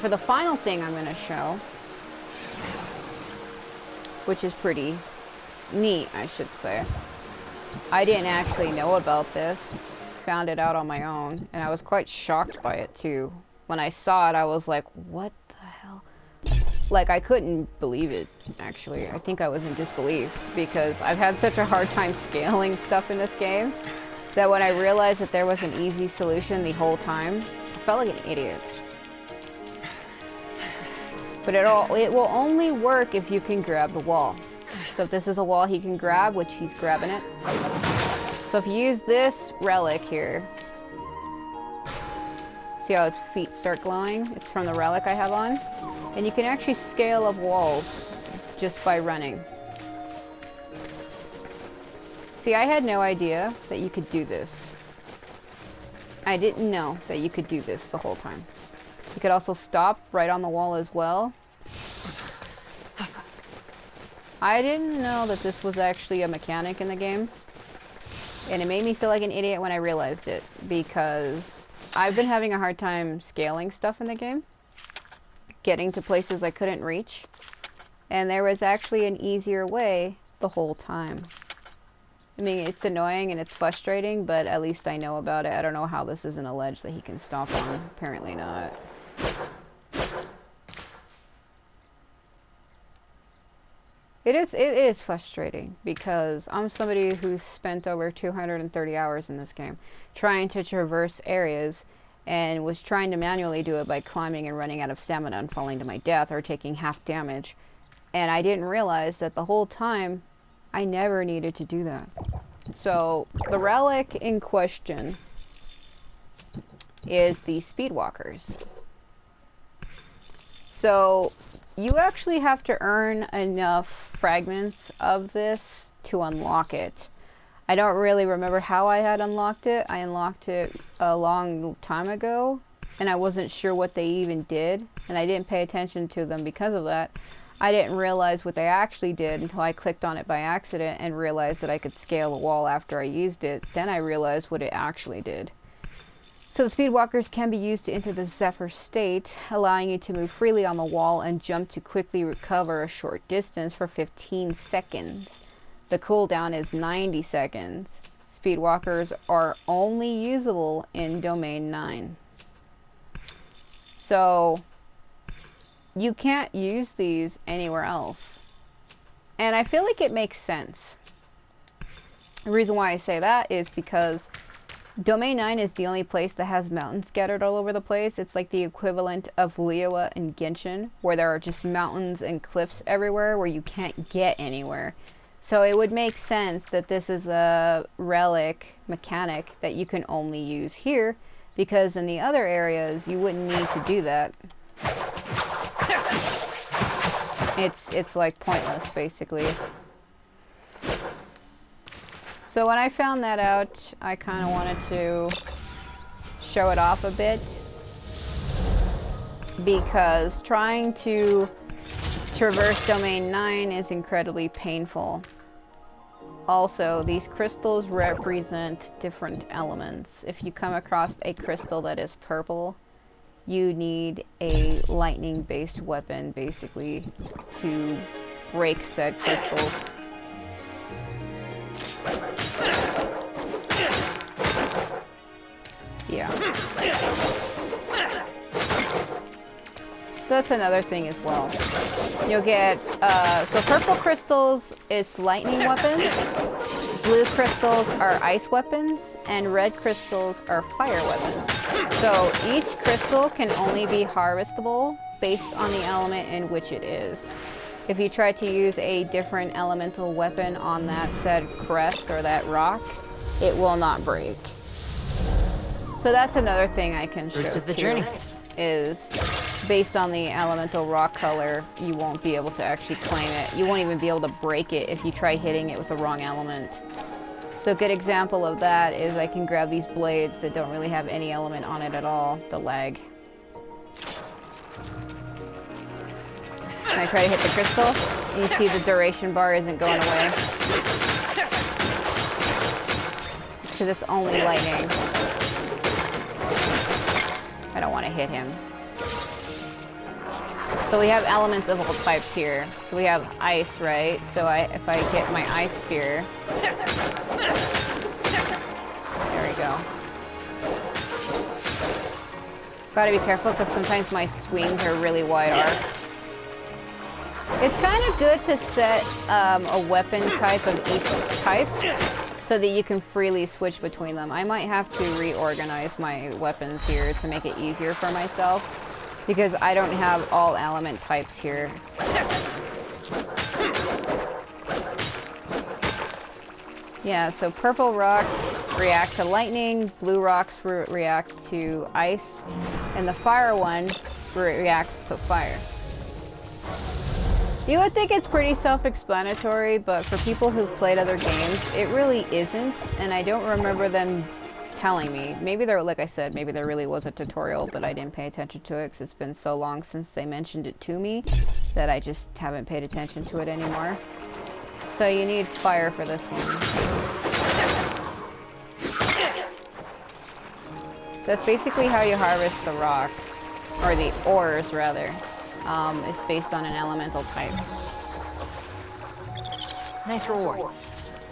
for the final thing I'm going to show, which is pretty neat, I should say. I didn't actually know about this. Found it out on my own, and I was quite shocked by it too. When I saw it, I was like, what the hell? Like, I couldn't believe it, actually. I think I was in disbelief, because I've had such a hard time scaling stuff in this game, that when I realized that there was an easy solution the whole time, I felt like an idiot. But it will only work if you can grab the wall. So if this is a wall he can grab, which he's grabbing it. So if you use this relic here, see how its feet start glowing? It's from the relic I have on. And you can actually scale up walls just by running. See, I had no idea that you could do this. I didn't know that you could do this the whole time. You could also stop right on the wall as well. I didn't know that this was actually a mechanic in the game. And it made me feel like an idiot when I realized it, because I've been having a hard time scaling stuff in the game. Getting to places I couldn't reach. And there was actually an easier way the whole time. I mean, it's annoying and it's frustrating, but at least I know about it. I don't know how this isn't a ledge that he can stomp on. Apparently not. It is frustrating, because I'm somebody who's spent over 230 hours in this game trying to traverse areas, and was trying to manually do it by climbing and running out of stamina and falling to my death or taking half damage. And I didn't realize that the whole time I never needed to do that. So the relic in question is the Speedwalkers. So you actually have to earn enough fragments of this to unlock it. I don't really remember how I had unlocked it. I unlocked it a long time ago, and I wasn't sure what they even did, and I didn't pay attention to them because of that. I didn't realize what they actually did until I clicked on it by accident and realized that I could scale a wall after I used it. Then I realized what it actually did. So the Speedwalkers can be used to enter the Zephyr state, allowing you to move freely on the wall and jump to quickly recover a short distance for 15 seconds. The cooldown is 90 seconds. Speedwalkers are only usable in Domain 9. So you can't use these anywhere else. And I feel like it makes sense. The reason why I say that is because Domain 9 is the only place that has mountains scattered all over the place. It's like the equivalent of Liyue and Genshin, where there are just mountains and cliffs everywhere where you can't get anywhere. So it would make sense that this is a relic mechanic that you can only use here, because in the other areas you wouldn't need to do that. It's like pointless, basically. So when I found that out, I kind of wanted to show it off a bit, because trying to traverse Domain 9 is incredibly painful. Also, these crystals represent different elements. If you come across a crystal that is purple, you need a lightning-based weapon, basically, to break said crystals. Yeah. So that's another thing as well. You'll get, so purple crystals is lightning weapons, blue crystals are ice weapons, and red crystals are fire weapons. So each crystal can only be harvestable based on the element in which it is. If you try to use a different elemental weapon on that said crest or that rock, it will not break. So that's another thing I can show too, is based on the elemental rock color, you won't be able to actually claim it. You won't even be able to break it if you try hitting it with the wrong element. So a good example of that is I can grab these blades that don't really have any element on it at all, the lag. And I try to hit the crystal, and you see the duration bar isn't going away. Because it's only lightning. I don't want to hit him. So we have elements of all types here. So we have ice, right? So if I get my ice spear, there we go. Gotta be careful because sometimes my swings are really wide arced. It's kind of good to set a weapon type of each type so that you can freely switch between them. I might have to reorganize my weapons here to make it easier for myself because I don't have all element types here. Yeah, so purple rocks react to lightning, blue rocks react to ice, and the fire one reacts to fire. You would think it's pretty self-explanatory, but for people who've played other games, it really isn't, and I don't remember them telling me. Maybe there, like I said, maybe there really was a tutorial, but I didn't pay attention to it because it's been so long since they mentioned it to me that I just haven't paid attention to it anymore. So you need fire for this one. That's basically how you harvest the rocks, or the ores rather. It's based on an elemental type. Nice rewards.